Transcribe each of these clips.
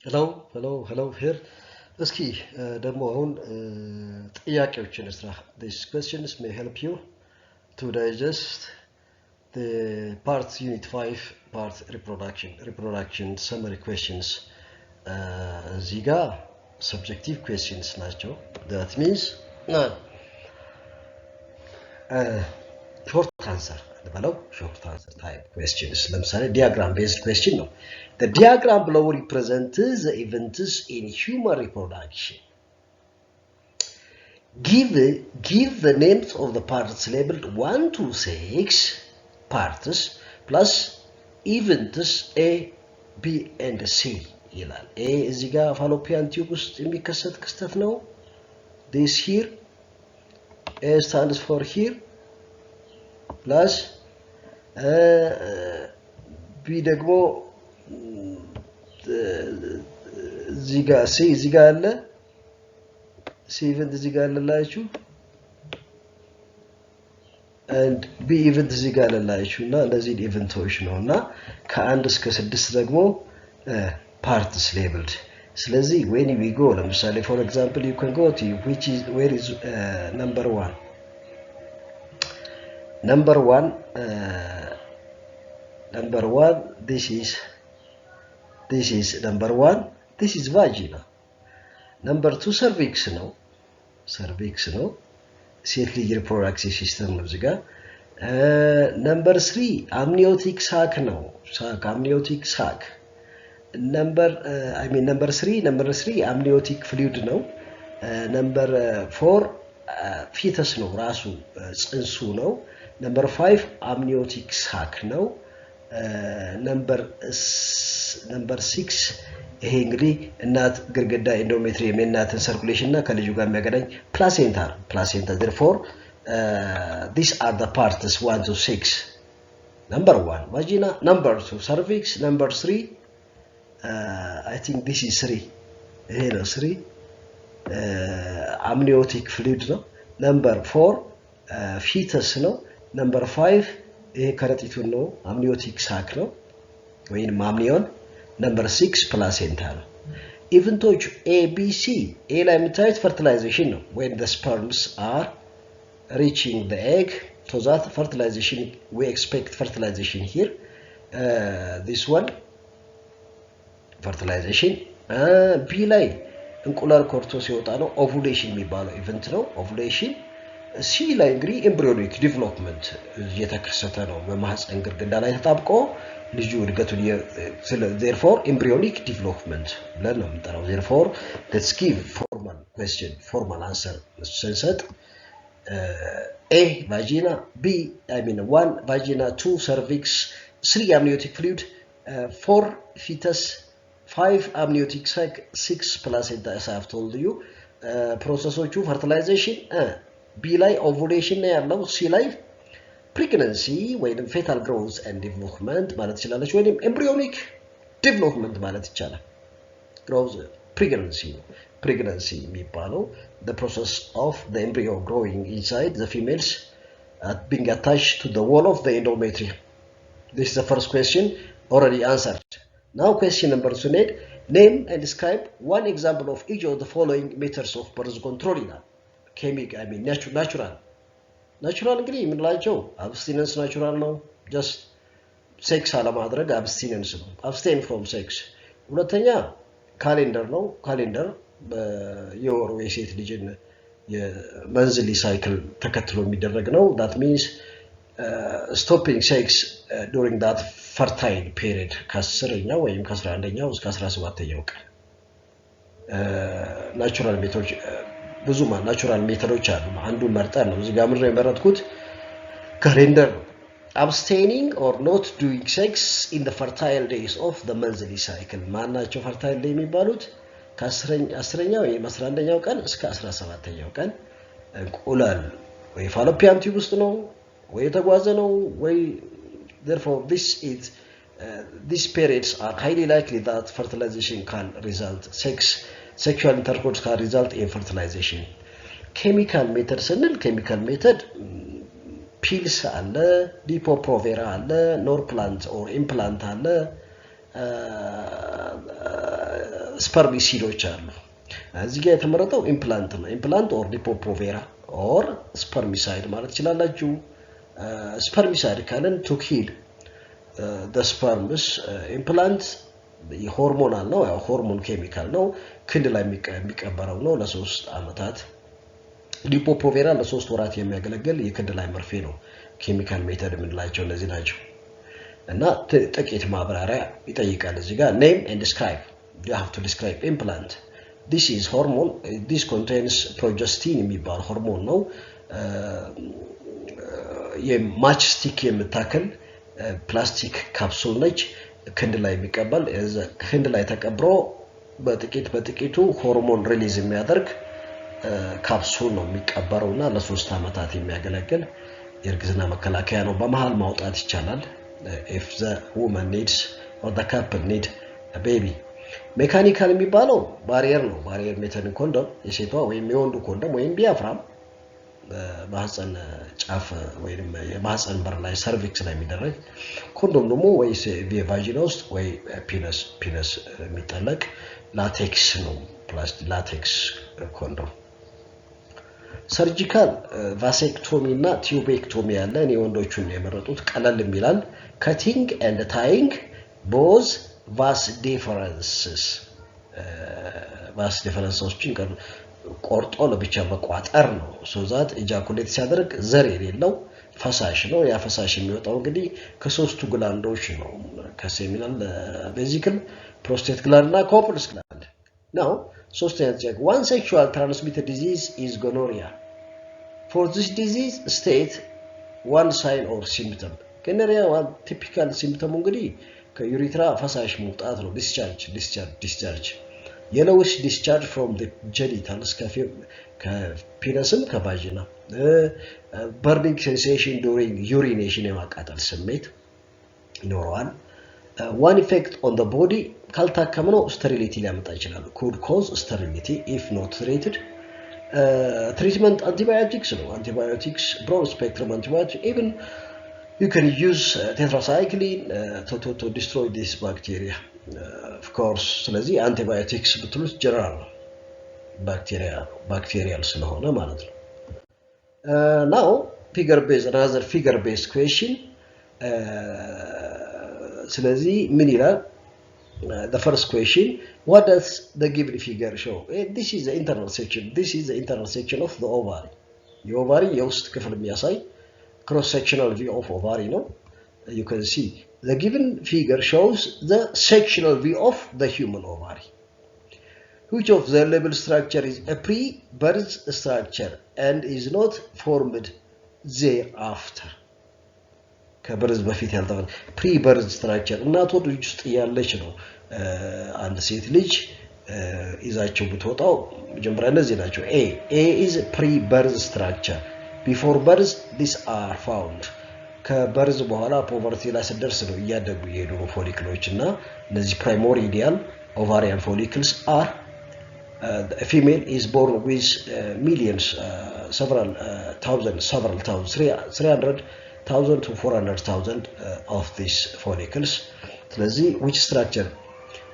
Hello here. እስኪ ደግሞ አሁን ጥያቄዎችን እስራ. These questions may help you to digest the parts unit 5 part reproduction summary questions. እዚህ ጋር subjective questions ናቸው. That means short answer short answer type questions. ለምሳሌ diagram based question ነው. The diagram below represents the events in human reproduction. Give the names of the parts labeled 1 to 6 parts plus events A, B and C ይላል. A እዚህ ጋር fallopian tube ውስጥ የሚከሰት ክስተት ነው. This here A stands for here plus B ደግሞ እዚህ ጋር C እዚህ ጋር አለ. C event እዚህ ጋር አለላችሁ and B event እዚህ ጋር አለላችሁና እነዚህ ኢቨንቶች ነውና ከ1 እስከ 6 ደግሞ parts labeled. ስለዚህ when we go ለምሳሌ for example you can go to where is number 1. Number 1 this is number 1, this is vagina. Number 2 cervix ነው ሴት ልጅ reproductive system ነው እዚህ ጋር. Number 3 amniotic sac ነው amniotic sac. Number 3 amniotic fluid ነው. Number 4 fetus ነው ራሱ ጽንሱ ነው. Number 5 amniotic sac ነው. Number 6 ይሄ እንግዲህ እናት ግርግዳ ኢንዶሜትሪየም የእናትን ሰርኩሌሽን እና ከልጁ ጋር የሚያገናኝ placenta. Therefore these are the parts 1 to 6. Number 1 vagina, number 2 cervix, number 3 I think this is 3 ይሄ ነው 3 amniotic fluid ነው. Number 4 fetus ነው. Number 5 ይሄ ከረጢቱን ነው amniotic sac ነው ወይንም amnion. Number 6 placenta ነው. ኢቨንቶቹ A B C A ላይ የምታዩት fertilization ነው when the sperms are reaching the egg, so that fertilization we expect fertilization here. This one fertilization. B ላይ እንቁላል ኮርቶ ሲወጣ ነው ovulation የሚባለው ኢቨንት ነው ovulation. C ላይ እንግዲህ embryonic development እየተከሰተ ነው በማህፀን ግርግዳ ላይ ተጣብቆ ልጁ እድገቱን therefore embryonic development ብለን ነው የምንጠራው. therefore let's give formal answer ስንሰጥ A vagina, B 1 vagina, 2 cervix, 3 amniotic fluid, 4 fetus, 5 amniotic sac, 6 placenta as I have told you. ፕሮሰሶቹ fertilization, B ላይ ovulation ነው ያለው, C ላይ pregnancy ወይንም fetal growth and development ማለት ይችላልሽ ወይንም embryonic development ማለት ይቻላል. growth pregnancy የሚባለው the process of the embryo growing inside the females being attached to the wall of the endometrium. This is the first question already answered. Now question number 2, name and describe one example of each of the following methods of birth control. Natural እንግዲህ የምንላቸው abstinence natural ነው. just sex አለማድረግ abstinence ነው. abstain from sex. ሁለተኛ ካሌንደር ነው. ካሌንደር የወሩ የሴት ልጅን የመንዝሊ ሳይክል ተከትሎ የሚደረግ ነው. that means stopping sex during that fertile period ከ10ኛው ወይም ከ11ኛው እስከ 17ኛው ቀን. ናቹራል ሜቶዶች ብዙ ናቹራል ሜቶዶች አሉ. አንዱ መርጠን ነው እዚህ ጋር ምንድነው የመረጥኩት ካሌንደር ነው. abstaining or not doing sex in the fertile days of the monthly cycle ማናቸው fertile day የሚባሉት ከ10ኛው ወይም 11ኛው ቀን እስከ 17ኛው ቀን እንቁላል ወይ fallopian tube ውስጥ ነው ወይ የተጓዘ ነው ወይ therefore these periods are highly likely that fertilization can result sexual intercourse can result in fertilization. chemical method ስንል chemical method pills አለ, Depo-Provera አለ, Norplant or implant አለ, ስፐርሚሲዶች አሉ። እዚህ ጋር የተመረጠው ኢምፕላንት ነው። ኢምፕላንት ኦር ዲፖ-ፕሮቬራ ኦር ስፐርሚሳይድ ማለት ይችላልላችሁ። ስፐርሚሳይድ ካለን ቱ ኪል the sperms ኢምፕላንት ሆርሞናል ነው። ያው ሆርሞን ኬሚካል ነው። ክንድ ላይ የሚቀበረው ነው ለ3 አመታት። ዲፖ-ፕሮቬራ ለ3 ወራት የሚያገለግል የክንድ ላይ መርፌ ነው። ኬሚካል ሜተድ የምንላቸው እነዚህ ናቸው። እና ጥቂት ማብራሪያ ይጠይቃል እዚህ ጋር name and describe. You have to describe implant. This is hormone. This contains progestin የሚባል ሆርሞን ነው። የማችስቲክ የምታከል ፕላስቲክ ካፕሱል ነች። ክንድ ላይ የሚቀበል ክንድ ላይ ተቀብሮ በጥቂቱ ሆርሞን ሪሊዝ የሚያደርግ ካፕሱል ነው የሚቀበረውና ለ3 አመታት የሚያገለግል የእርግዝና መከላከያ ነው። በመሃል ማውጣት ይቻላል if the woman needs or the couple need a baby. ሜካኒካል የሚባለው ባሪየር ነው። ባሪየር ሜተድ ኮንዶም የሴቷ ወይም የወንዱ ኮንዶም ወይም ዲያፍራም በማህፀን ጫፍ ወይም የማህፀን በር ላይ ሰርቪክስ ላይ የሚደረግ ኮንዶም ደግሞ ወይስ ቫጂና ውስጥ ወይ ፒነስ የሚጠለቅ ላቴክስ ነው። ፕላስቲክ ላቴክስ ኮንዶም። ሰርጂካል ቫሴክቶሚ እና ቲዩቤክቶሚ ያለ እኔ ወንዶቹን የመረጡት ቀለል የሚላል cutting and tying both vas differences ቆርጦ ለብቻ መቋጠር ነው። so that ejaculate ሲያደርግ ዘር የሌለው ፈሳሽ ነው። ያ ፈሳሽ የሚወጣው እንግዲህ ከሶስቱ ግላንዶች ነው። ከሴሚናል ቬሲክል፣ ፕሮስቴት ግላንድ እና ኮፐርስ ግላንድ ነው። ሶስተኛ ጥያቄ one sexual transmitted disease is gonorrhea. For this disease state one sign or symptom. gonorrhea one typical symptom እንግዲህ ከዩሪትራ ፈሳሽ መውጣት ነው። discharge yellowish discharge from the genitals ከፒነስም ከቫጂና burning sensation during urination የማቃጠል ስሜት ይኖረዋል። one effect on the body ካልታከመው sterility ሊያመጣ ይችላል። could cause sterility if not treated. Treatment antibiotics ነው። antibiotics broad spectrum antibiotics even you can use tetracycline to destroy this bacteria. Of course ስለዚህ antibiotics ብትሉት ጀነራል ነው። bacterial ስለሆነ ማለት ነው። now another figure based question. ስለዚህ ምን ይላል? The first question, what does the given figure show? This is the internal section of the ovary. The ovary የውስጥ ክፍል የሚያሳይ cross sectional view of ovary ነው. You can see the given figure shows the sectional view of the human ovary. Which of the label structure is a pre-birth structure and is not formed thereafter? ከበርዝ በፊት ያልተፈጠረ pre-birth structure እናት ወድ ልጅ ውስጥ ያለች ነው። አንድ ሴት ልጅ ይዛቸው ብትወጣው መጀመሪያ እነዚህ ናቸው። A is pre-birth structure. Before birth these are found. ከበርዝ በኋላ ፖቨርቲ ላይ ሲደርስ ነው እያደጉ ይሄዱ ፎሊክሎች እና እነዚህ primordial ovarian follicles are a female is born with millions several thousand 300,000 to 400,000 of these follicles. ስለዚህ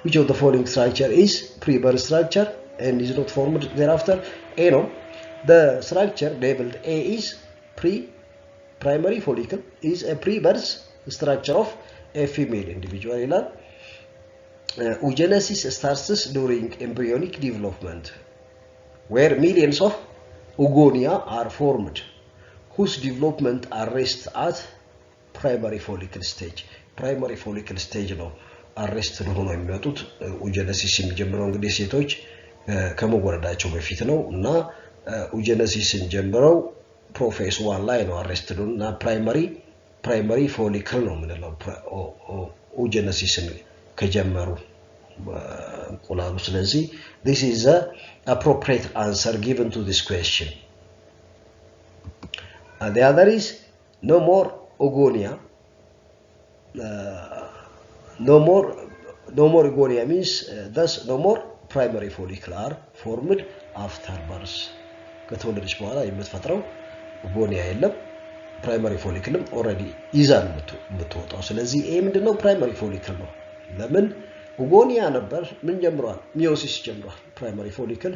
which of the following structure is pre-birth structure and is not formed thereafter? A no. The structure labeled A is primary follicle is a pre-birth structure of a female individual. Oogenesis starts during embryonic development where millions of oogonia are formed whose development arrests at primary follicle stage. Primary follicle stage ነው አሬስት ሆኖ የሚወጡት። oogenesis የሚጀምረው እንግዲህ ሴቶች ከመወለዳቸው በፊት ነው እና oogenesisን ጀምረው ፕሮፌስ 1 ላይ ነው አሬስትድ እና ፕራይመሪ ፎሊክል ነው ምንለው oogenesisን ከጀመሩ እንቁላሉ። ስለዚህ this is the appropriate answer given to this question. And the other is no more oogonia. No more oogonia means thus no more primary follicle are formed after birth. ከተወለደች በኋላ የምትፈጥረው oogonia የለም። primary follicle already ይዛል የምትወጣው። ስለዚህ ይሄ ምንድነው? primary follicle ነው። ለምን ኦጎኒያ ነበር ምን ጀምሯል ሚዮሲስ ጀምሯል ፕራይመሪ ፎሊክል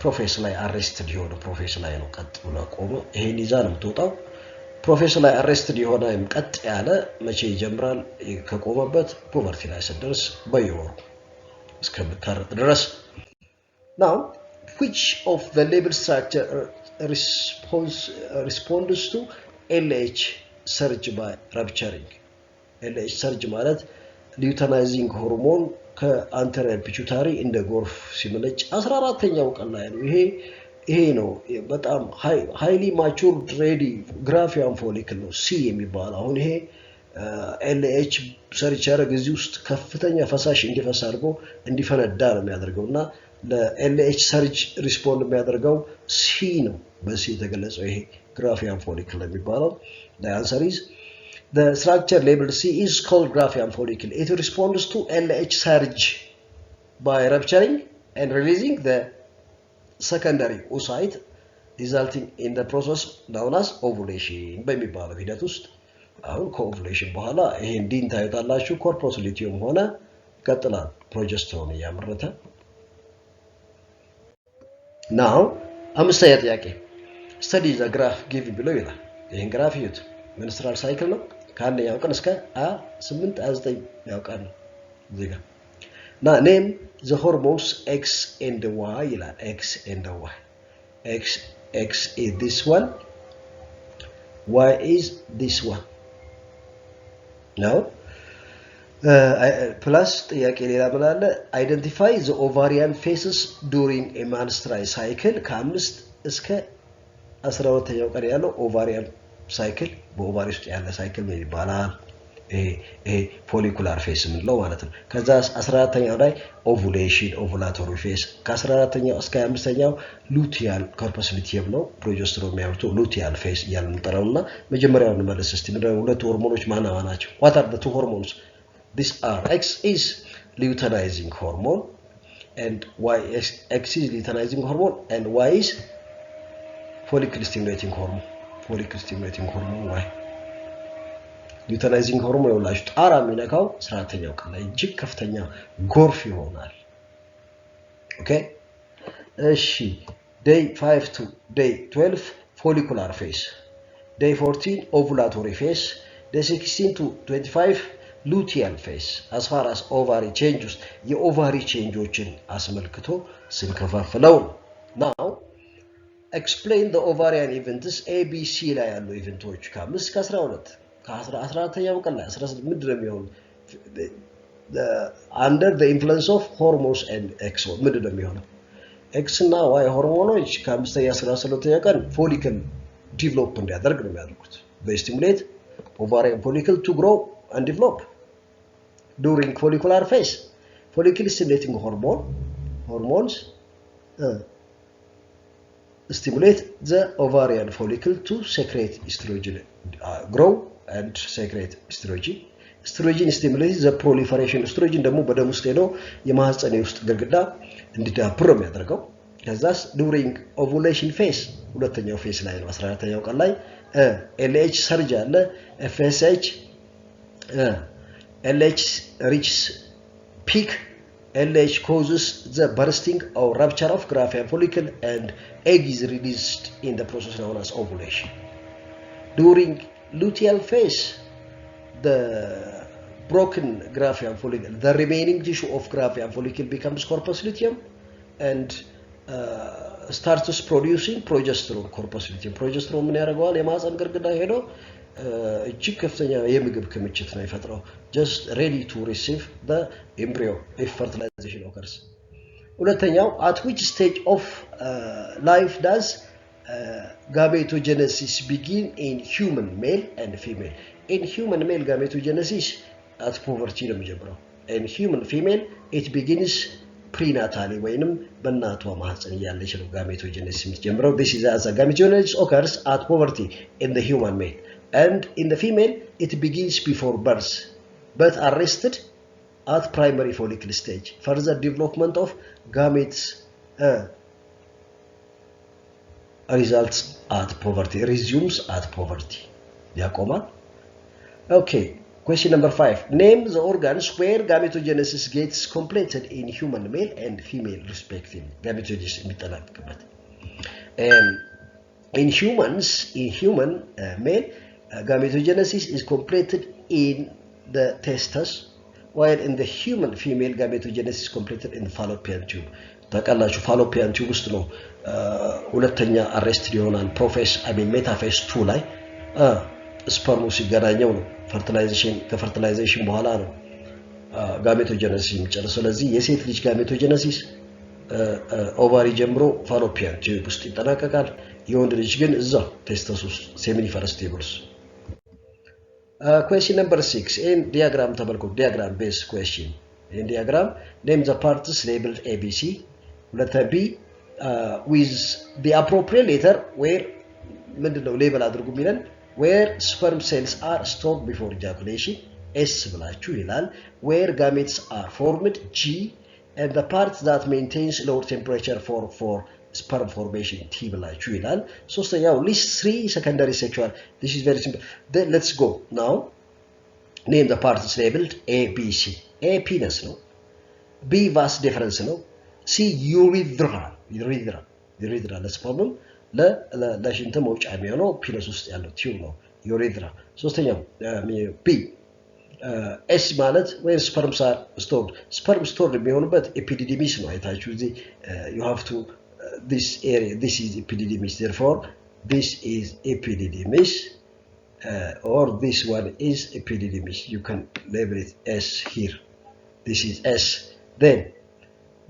ፕሮፌስ ላይ አሬስትድ የሆነ ፕሮፌስ ላይ ነው ቀጥ ብሎ ቆሞ ይሄን ይዛ ነው የምትወጣው ፕሮፌስ ላይ አሬስትድ የሆነ ቀጥ ያለ መቼ ይጀምራል ከቆመበት ፑበርቲ ላይ ሲደርስ በየወሩ እስከምታረጥ ድረስ now which of the label structure responds to LH surge by rupturing LH surge ማለት ሉተናይዚንግ ሆርሞን ከአንተሪየር ፒቱታሪ እንደ ጎርፍ ሲመነጭ 14ኛው ቀን ላይ ነው ይሄ ነው በጣም ሃይሊ ማቹርድ ሬዲ ግራፊያን ፎሊክል ነው ሲ የሚባለው አሁን ይሄ LH ሰርች ያደረገ እዚህ ውስጥ ከፍተኛ ፈሳሽ እንዲፈስ አድርጎ እንዲፈነዳ ነው የሚያደርገውና ለLH ሰርጅ ሪስፖንድ የሚያደርገው ሲ ነው በሲ የተገለጸው ይሄ ግራፊያን ፎሊክል የሚባለው the answer is the structure labeled C is called Graafian follicle. It responds to LH surge by rupturing and releasing the secondary oocyte, resulting in the process known as ovulation. በሚባለው ሂደት ውስጥ አሁን ከኦቭሌሽን በኋላ ይሄን ዲን ታዩታላችሁ ኮርፖስ ሉቲየም ሆነ ይቀጥላል ፕሮጀስትሮን እያመረተ now አምስተኛ ጥያቄ study the graph given below ይላል ይሄን ግራፍ ይዩት menstrual cycle ነው ከአንደኛው ቀን እስከ 8 9 ያውቃል እዚህ ጋር ና name the hormones X and Y ይላል X and Y X is this one Y is this one now plus ጥያቄ ሌላ ብላለ identify the ovarian phases during a menstrual cycle ከ5 እስከ 12ኛው ቀን ያለው ovarian ሳይክል በኦቫሪ ውስጥ ያለ ሳይክል ምን ይባላል ይሄ ፎሊኩላር ፌስ ምን ነው ማለት ነው ከዛ 14ኛው ላይ ኦቭዩሌሽን ኦቭዩላቶሪ ፌስ ከ14ኛው እስከ 25ኛው ሉቲያል ኮርፐስ ሉቲየም ነው ፕሮጀስትሮን የሚያወጣው ሉቲያል ፌስ ያልን ጠራውና መጀመሪያውን መልስ እስቲ ምንድነው ሁለቱ ሆርሞኖች ማናማ ናቸው what are the two hormones these are X is luteinizing hormone and Y is X is luteinizing hormone and Y is follicle stimulating hormone follicle stimulating hormone Y luteinizing hormone ይውላሽ ጣራ የሚነካው 14ኛው ቀን ላይ እጅግ ከፍተኛ ጎርፍ ይሆናል ኦኬ እሺ day 5 to day 12 follicular phase day 14 ovulatory phase day 16 to 25 luteal phase as far as ovary changes የኦቫሪ ቼንጆችን አስመልክቶ ስንከፋፍለው now explain the ovarian events ABC ላይ ያሉ ኢቨንቶች ከ5 እስከ 12 ከ14ኛው ቀን ላይ 16 ምንድነው የሚሆነው under the influence of hormones and X ምንድነው የሚሆነው X እና Y ሆርሞኖች ከ5ኛ 13ኛ ቀን ፎሊክል ዲቨሎፕ እንዲያደርግ ነው የሚያደርጉት they stimulate ovarian follicle to grow and develop during follicular phase follicle stimulating hormones stimulate the ovarian follicle to secrete estrogen grow and secrete estrogen estrogen stimulates the proliferation estrogen ደግሞ በደም ውስጥ ሄዶ የማህፀን ውስጥ ግድግዳ እንዲዳብር ነው የሚያደርገው ከዛስ during ovulation phase ሁለተኛው ፌስ ላይ ነው 14ኛው ቀን ላይ LH ሰርጅ አለ FSH LH reaches peak LH causes the bursting or rupture of Graafian follicle and egg is released in the process known as ovulation. During luteal phase, the broken Graafian follicle, the remaining tissue of Graafian follicle becomes corpus luteum and starts producing progesterone. Corpus luteum. Progesterone ምን ያደርገዋል የማህፀን ግድግዳ ሄዶ እጅግ ከፍተኛ የምግብ ክምችት ነው ይፈጥረው just ready to receive the embryo if fertilization occurs ሁለተኛው at which stage of life does gametogenesis begin in human male and female in human male gametogenesis at puberty ነው የሚጀምረው in human female it begins prenatally ወይንም በእናቷ ማህፀን ያለች ነው gametogenesis የሚጀምረው this is as gametogenesis occurs at puberty in the human male and in the female it begins before birth but arrested at primary follicle stage further development of gametes results at puberty resumes at puberty ያቆማል okay Question number 5. Name the organs where gametogenesis gets completed in human male and female respectively. Gametogenesis in human male, gametogenesis is completed in the testes, while in the human female gametogenesis is completed in the fallopian tube. ታውቃላችሁ fallopian tube ውስጥ ነው ሁለተኛ አሬስት ሊሆናል ሜታፌዝ 2 ላይ ስፐርሙ ሲገናኘው ነው ከፈርቲላይዜሽን በኋላ ነው ጋሜቶጀነሲስ የሚጨርሰው። ስለዚህ የሴት ልጅ ጋሜቶጀነሲስ ኦቫሪ ጀምሮ fallopian tube ውስጥ ይጠናቀቃል። የወንድ ልጅ ግን እዛው ቴስተስ ውስጥ seminiferous tubules. Question number 6. In diagram ተመልከቱ diagram based question. In diagram name the parts labeled ABC. Letter B with the appropriate letter where ምንድነው ሌብል አድርጉ የሚለን where sperm cells are stored before ejaculation S ብላችሁ ይላል where gametes are formed G and the part that maintains low temperature for sperm formation T ብላችሁ ይላል ሶስተኛው list 3 secondary sexual. This is very simple. Then let's go now. Name the parts labeled A B C. A penis ነው B vas deferens ነው C urethra ለስፐርም ለሽንት መውጫ የሚሆነው ፒነስ ውስጥ ያለው ቲዩብ ነው urethra ሶስተኛው B S ማለት where sperms are stored የሚሆኑበት epididymis ነው አይታችሁ እዚህ you have to this area this is epididymis therefore this is epididymis or this one is epididymis you can label it S here this is S. Then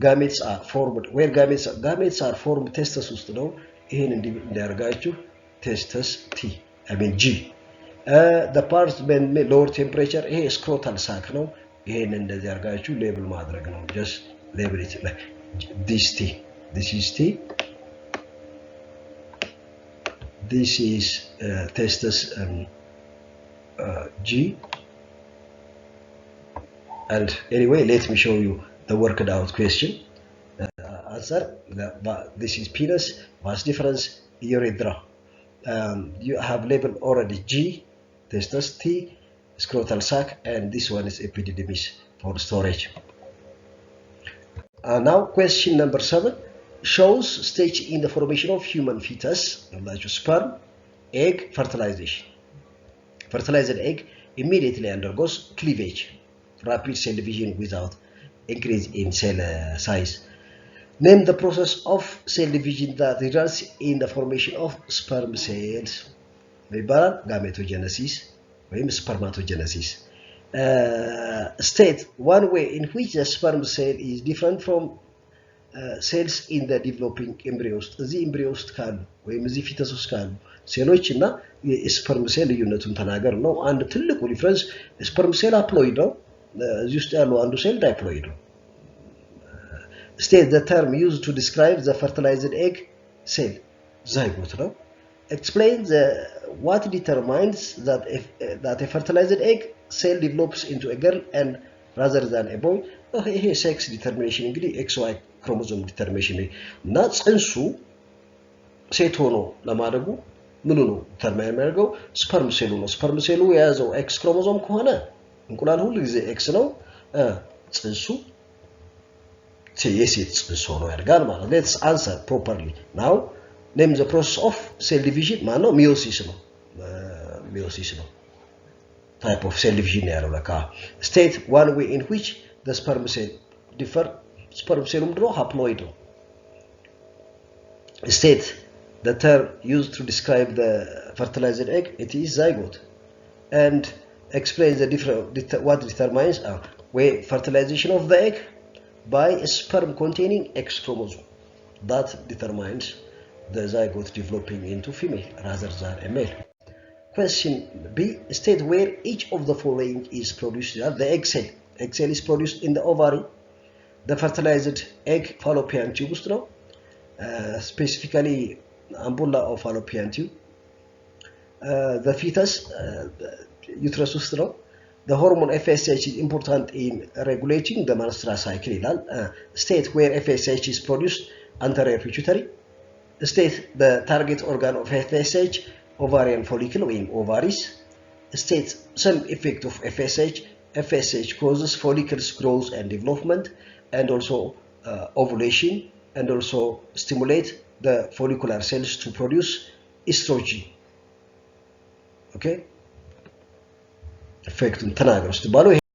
gametes are formed where gametes are formed testes ውስጥ ነው ይሄን እንዲያርጋችሁ testes T G. The parts when lower temperature ይሄ scrotal sac ነው ይሄን እንደዚህ አርጋችሁ ሌብል ማድረግ ነው just label it like this T this is T this is testes G. And anyway let me show you the worked out question. Answer this is penis vas deferens urethra. You have labeled already G testes T scrotal sac and this one is epididymis for storage. Now question number 7 shows stage in the formation of human fetus like sperm egg fertilization. Fertilized egg immediately undergoes cleavage, rapid cell division without increase in cell size. Name the process of cell division that results in the formation of sperm cells. ይባላል gametogenesis ወይም spermatogenesis. State one way in which the sperm cell is different from cells in the developing embryo ውስጥ እዚህ embryo ውስጥ ካሉ ወይም እዚህ fetus ውስጥ ካሉ ሴሎች እና የስፐርም ሴል ልዩነቱን ተናገር ነው። አንድ ትልቁ ዲፈረንስ ስፐርም ሴል አፕሎይድ ነው እዚህ ውስጥ ያለው አንዱ ሴል ዳይፕሎይድ ነው። State the term used to describe the fertilized egg cell zygote ነው. Explain what determines that a fertilized egg cell develops into a girl and rather than a boy. ይሄ sex determination እንግዲህ XY chromosome determination እና ጽንሱ ሴት ሆኖ ለማደጉ ምኑ ነው ተርማይ የሚያደርገው ስፐርም ሴሉ ነው። ስፐርም ሴሉ የያዘው ኤክስ ክሮሞዞም ከሆነ እንቁላል ሁሉ ጊዜ ኤክስ ነው ጽንሱ የሴት ጽንስ ሆኖ ያድጋል ማለት ነው። Let's answer properly. Now name the process of cell division ማነው meiosis ነው type of cell division ያለው ለካ state one way in which the sperm cell differ sperm cell ምንድነው haploid ነው state the term used to describe the fertilized egg it is zygote and explain what determines way fertilization of the egg by a sperm containing X chromosome that determines the zygote developing into female rather than a male. Question B state where each of the following is produced. The egg cell is produced in the ovary. The fertilized egg fallopian tube ውስጥ ነው specifically ampulla of fallopian tube. The fetus uterus ውስጥ ነው. The hormone FSH is important in regulating the menstrual cycle ይላል state where FSH is produced anterior pituitary. State the target organ of FSH ovarian follicle ወይም ovaries. states some effect of FSH. FSH causes follicles growth and development, and also ovulation, and also stimulate the follicular cells to produce estrogen. Okay? effect ተናገር ውስጥ ባለው